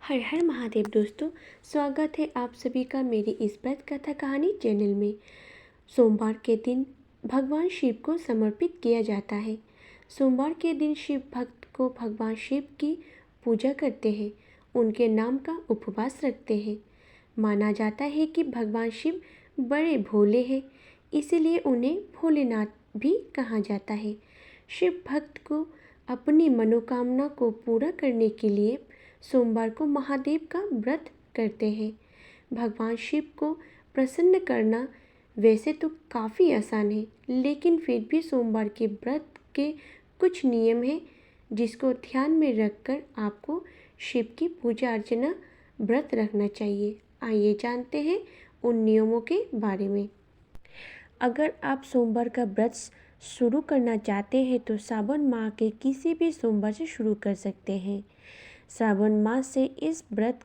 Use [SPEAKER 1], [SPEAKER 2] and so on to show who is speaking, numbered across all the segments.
[SPEAKER 1] हर हर महादेव दोस्तों, स्वागत है आप सभी का मेरी इस ब्रत कथा कहानी चैनल में। सोमवार के दिन भगवान शिव को समर्पित किया जाता है। सोमवार के दिन शिव भक्त को भगवान शिव की पूजा करते हैं, उनके नाम का उपवास रखते हैं। माना जाता है कि भगवान शिव बड़े भोले हैं, इसीलिए उन्हें भोलेनाथ भी कहा जाता है। शिव भक्त को अपनी मनोकामना को पूरा करने के लिए सोमवार को महादेव का व्रत करते हैं। भगवान शिव को प्रसन्न करना वैसे तो काफ़ी आसान है, लेकिन फिर भी सोमवार के व्रत के कुछ नियम हैं जिसको ध्यान में रखकर आपको शिव की पूजा अर्चना व्रत रखना चाहिए। आइए जानते हैं उन नियमों के बारे में। अगर आप सोमवार का व्रत शुरू करना चाहते हैं तो श्रावण माह के किसी भी सोमवार से शुरू कर सकते हैं। श्रावण मास से इस व्रत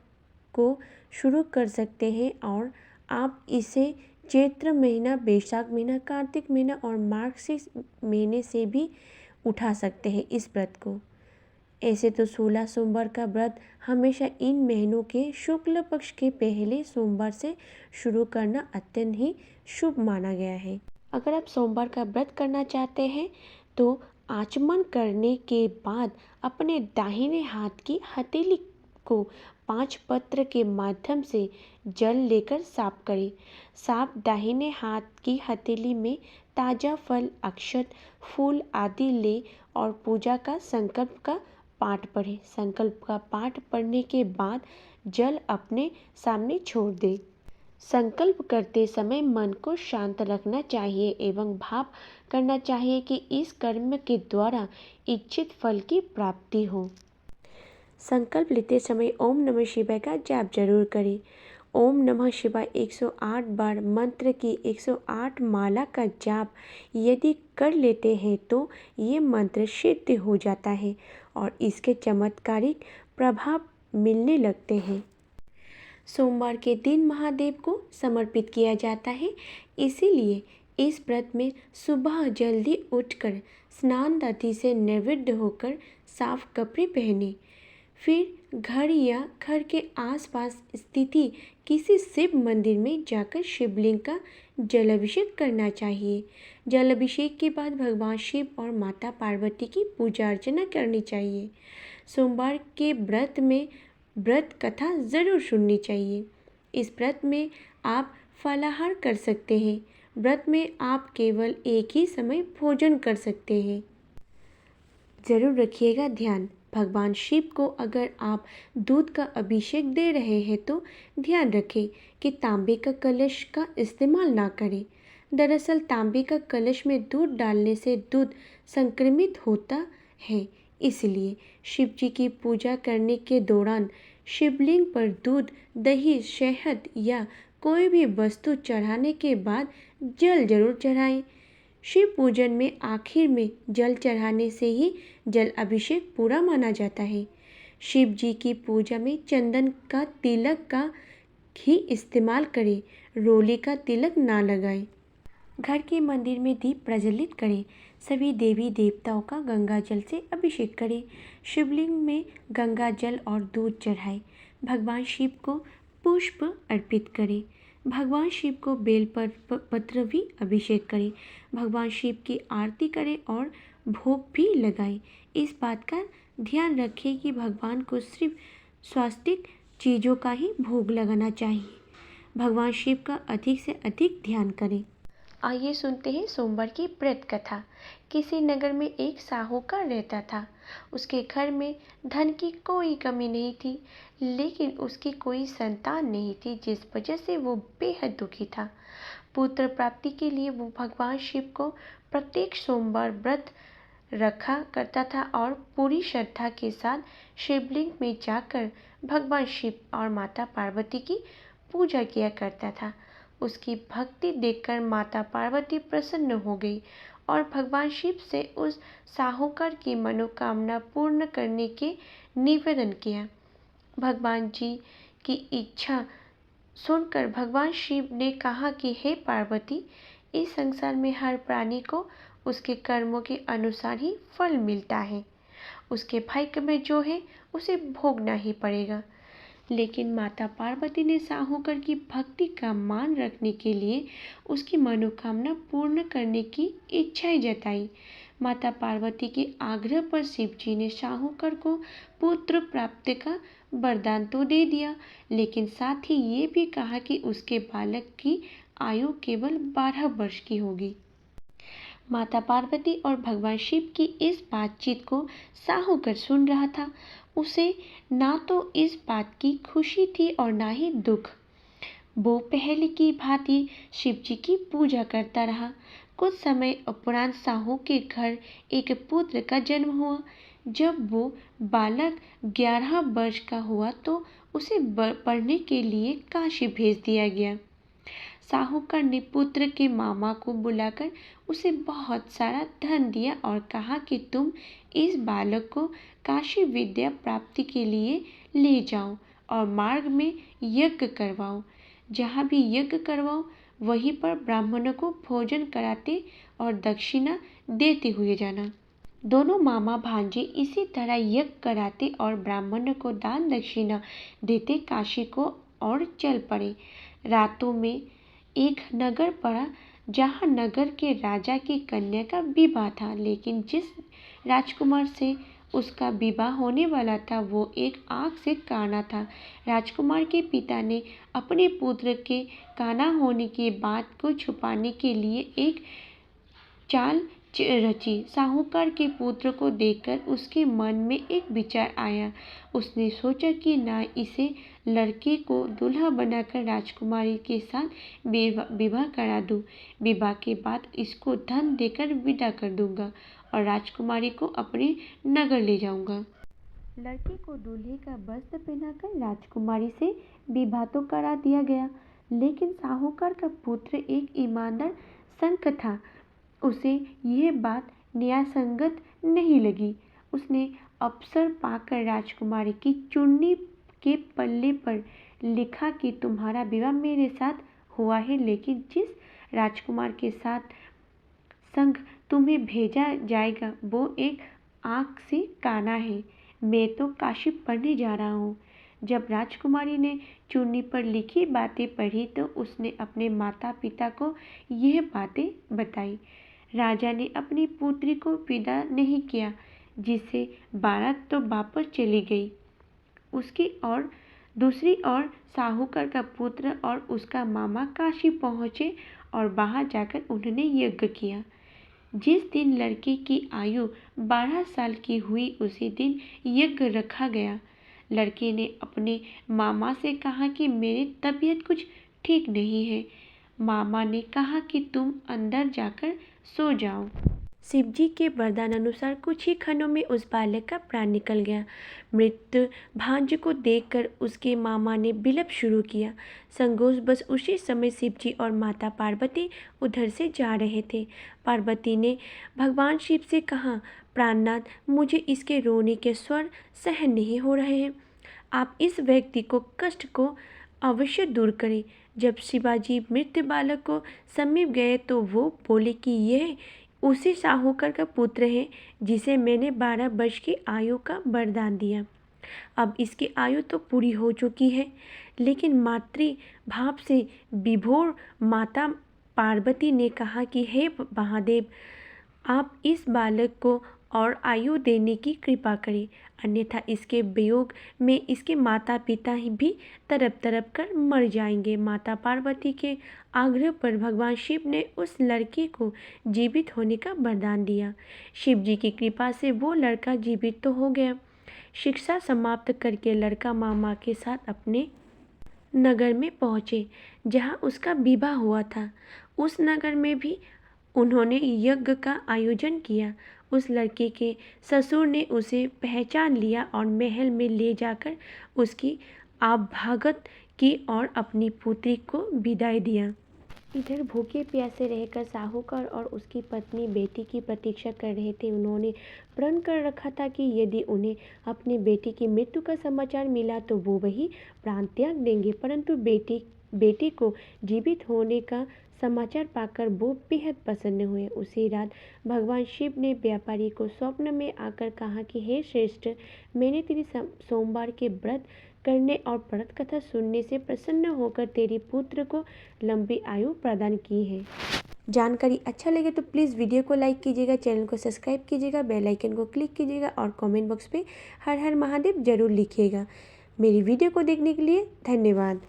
[SPEAKER 1] को शुरू कर सकते हैं और आप इसे चैत्र महीना, बैसाख महीना, कार्तिक महीना और मार्गशीर्ष महीने से भी उठा सकते हैं इस व्रत को। ऐसे तो 16 सोमवार का व्रत हमेशा इन महीनों के शुक्ल पक्ष के पहले सोमवार से शुरू करना अत्यंत ही शुभ माना गया है। अगर आप सोमवार का व्रत करना चाहते हैं तो आचमन करने के बाद अपने दाहिने हाथ की हथेली को 5 पत्र के माध्यम से जल लेकर साफ करें। साफ दाहिने हाथ की हथेली में ताज़ा फल, अक्षत, फूल आदि ले और पूजा का संकल्प का पाठ पढ़ें। संकल्प का पाठ पढ़ने के बाद जल अपने सामने छोड़ दें। संकल्प करते समय मन को शांत रखना चाहिए एवं भाव करना चाहिए कि इस कर्म के द्वारा इच्छित फल की प्राप्ति हो। संकल्प लेते समय ओम नमः शिवाय का जाप जरूर करें। ओम नमः शिवाय 108 बार मंत्र की 108 माला का जाप यदि कर लेते हैं तो ये मंत्र सिद्ध हो जाता है और इसके चमत्कारिक प्रभाव मिलने लगते हैं। सोमवार के दिन महादेव को समर्पित किया जाता है, इसीलिए इस व्रत में सुबह जल्दी उठकर स्नान आदि से निवृत्त होकर साफ कपड़े पहने। फिर घर या घर के आसपास स्थित किसी शिव मंदिर में जाकर शिवलिंग का जलाभिषेक करना चाहिए। जलाभिषेक के बाद भगवान शिव और माता पार्वती की पूजा अर्चना करनी चाहिए। सोमवार के व्रत में व्रत कथा ज़रूर सुननी चाहिए। इस व्रत में आप फलाहार कर सकते हैं। व्रत में आप केवल एक ही समय भोजन कर सकते हैं। ज़रूर रखिएगा ध्यान, भगवान शिव को अगर आप दूध का अभिषेक दे रहे हैं तो ध्यान रखें कि तांबे का कलश का इस्तेमाल ना करें। दरअसल तांबे का कलश में दूध डालने से दूध संक्रमित होता है, इसलिए शिव जी की पूजा करने के दौरान शिवलिंग पर दूध, दही, शहद या कोई भी वस्तु चढ़ाने के बाद जल जरूर चढ़ाएं। शिव पूजन में आखिर में जल चढ़ाने से ही जल अभिषेक पूरा माना जाता है। शिव जी की पूजा में चंदन का तिलक का ही इस्तेमाल करें, रोली का तिलक ना लगाएं। घर के मंदिर में दीप प्रज्वलित करें। सभी देवी देवताओं का गंगा जल से अभिषेक करें। शिवलिंग में गंगा जल और दूध चढ़ाएं। भगवान शिव को पुष्प अर्पित करें। भगवान शिव को बेल पत्र भी अभिषेक करें। भगवान शिव की आरती करें और भोग भी लगाएं। इस बात का ध्यान रखें कि भगवान को सिर्फ स्वास्तिक चीज़ों का ही भोग लगाना चाहिए। भगवान शिव का अधिक से अधिक ध्यान करें। आइए सुनते हैं सोमवार की व्रत कथा। किसी नगर में एक साहूकार रहता था। उसके घर में धन की कोई कमी नहीं थी, लेकिन उसकी कोई संतान नहीं थी, जिस वजह से वो बेहद दुखी था। पुत्र प्राप्ति के लिए वो भगवान शिव को प्रत्येक सोमवार व्रत रखा करता था और पूरी श्रद्धा के साथ शिवलिंग में जाकर भगवान शिव और माता पार्वती की पूजा किया करता था। उसकी भक्ति देखकर माता पार्वती प्रसन्न हो गई और भगवान शिव से उस साहूकार की मनोकामना पूर्ण करने के निवेदन किया। भगवान जी की इच्छा सुनकर भगवान शिव ने कहा कि हे पार्वती, इस संसार में हर प्राणी को उसके कर्मों के अनुसार ही फल मिलता है। उसके भाग्य में जो है उसे भोगना ही पड़ेगा। लेकिन माता पार्वती ने साहूकर की भक्ति का मान रखने के लिए उसकी मनोकामना पूर्ण करने की इच्छा जताई। माता पार्वती के आग्रह पर शिवजी ने साहूकर को पुत्र प्राप्ति का वरदान तो दे दिया, लेकिन साथ ही ये भी कहा कि उसके बालक की आयु केवल 12 वर्ष की होगी। माता पार्वती और भगवान शिव की इस बातचीत को साहूकर सुन रहा था। उसे ना तो इस बात की खुशी थी और ना ही दुख। वो पहले की भांति शिवजी की पूजा करता रहा। कुछ समय उपरांत साहू के घर एक पुत्र का जन्म हुआ। जब वो बालक 11 वर्ष का हुआ तो उसे पढ़ने के लिए काशी भेज दिया गया। साहूकर ने पुत्र के मामा को बुलाकर उसे बहुत सारा धन दिया और कहा कि तुम इस बालक को काशी विद्या प्राप्ति के लिए ले जाओ और मार्ग में यज्ञ करवाओ। जहाँ भी यज्ञ करवाओ वहीं पर ब्राह्मणों को भोजन कराते और दक्षिणा देते हुए जाना। दोनों मामा भांजे इसी तरह यज्ञ कराते और ब्राह्मणों को दान दक्षिणा देते काशी को और चल पड़े। रातों में एक नगर पड़ा जहाँ नगर के राजा की कन्या का विवाह था, लेकिन जिस राजकुमार से उसका विवाह होने वाला था वो एक आँख से काना था। राजकुमार के पिता ने अपने पुत्र के काना होने की बात को छुपाने के लिए एक चाल रची। साहूकार के पुत्र को देखकर उसके मन में एक विचार आया। उसने सोचा कि ना इसे लड़के को दूल्हा बनाकर राजकुमारी के साथ विवाह करा दूं। विवाह के बाद इसको धन देकर विदा कर दूंगा और राजकुमारी को अपने नगर ले जाऊंगा। लड़के को दूल्हे का वस्त्र पहनाकर राजकुमारी से विवाह तो करा दिया गया, लेकिन साहूकार का पुत्र एक ईमानदार संत था। उसे यह बात न्यायसंगत नहीं लगी। उसने अवसर पाकर राजकुमारी की चुन्नी के पल्ले पर लिखा कि तुम्हारा विवाह मेरे साथ हुआ है, लेकिन जिस राजकुमार के साथ संग तुम्हें भेजा जाएगा वो एक आँख से काना है। मैं तो काशी पढ़ने जा रहा हूँ। जब राजकुमारी ने चुन्नी पर लिखी बातें पढ़ी तो उसने अपने माता पिता को यह बातें बताई। राजा ने अपनी पुत्री को विदा नहीं किया, जिससे बारात तो वापस चली गई। उसकी और दूसरी ओर साहूकार का पुत्र और उसका मामा काशी पहुँचे और वहाँ जाकर उन्होंने यज्ञ किया। जिस दिन लड़के की आयु 12 साल की हुई उसी दिन यज्ञ रखा गया। लड़के ने अपने मामा से कहा कि मेरी तबीयत कुछ ठीक नहीं है। मामा ने कहा कि तुम अंदर जाकर सो जाओ। शिवजी के वरदान अनुसार कुछ ही क्षणों में उस बालक का प्राण निकल गया। मृत भांज को देखकर उसके मामा ने विलप शुरू किया। संगोष बस उसी समय शिवजी और माता पार्वती उधर से जा रहे थे। पार्वती ने भगवान शिव से कहा, प्राणनाथ, मुझे इसके रोने के स्वर सहन नहीं हो रहे हैं। आप इस व्यक्ति को कष्ट को अवश्य दूर करें। जब शिवाजी मृत बालक को समीप गए तो वो बोले कि यह उसी साहूकार का पुत्र है जिसे मैंने 12 वर्ष की आयु का वरदान दिया। अब इसकी आयु तो पूरी हो चुकी है, लेकिन मातृ भाव से विभोर माता पार्वती ने कहा कि हे महादेव, आप इस बालक को और आयु देने की कृपा करें, अन्यथा इसके वियोग में इसके माता पिता भी तड़प तड़प कर मर जाएंगे। माता पार्वती के आग्रह पर भगवान शिव ने उस लड़के को जीवित होने का वरदान दिया। शिव जी की कृपा से वो लड़का जीवित तो हो गया। शिक्षा समाप्त करके लड़का मामा के साथ अपने नगर में पहुँचे जहाँ उसका विवाह हुआ था। उस नगर में भी उन्होंने यज्ञ का आयोजन किया। उस लड़के के ससुर ने उसे पहचान लिया और महल में ले जाकर उसकी आभ्यागत की और अपनी पुत्री को विदाई दिया। इधर भूखे प्यासे रहकर साहूकार और उसकी पत्नी बेटी की प्रतीक्षा कर रहे थे। उन्होंने प्रण कर रखा था कि यदि उन्हें अपनी बेटी की मृत्यु का समाचार मिला तो वो वही प्राण त्याग देंगे, परंतु बेटी को जीवित होने का समाचार पाकर वो बेहद प्रसन्न हुए। उसी रात भगवान शिव ने व्यापारी को स्वप्न में आकर कहा कि हे श्रेष्ठ, मैंने तेरी सोमवार के व्रत करने और व्रत कथा सुनने से प्रसन्न होकर तेरी पुत्र को लंबी आयु प्रदान की है। जानकारी अच्छा लगे तो प्लीज़ वीडियो को लाइक कीजिएगा, चैनल को सब्सक्राइब कीजिएगा, बेल आइकन को क्लिक कीजिएगा और कमेंट बॉक्स पे हर हर महादेव जरूर लिखिएगा। मेरी वीडियो को देखने के लिए धन्यवाद।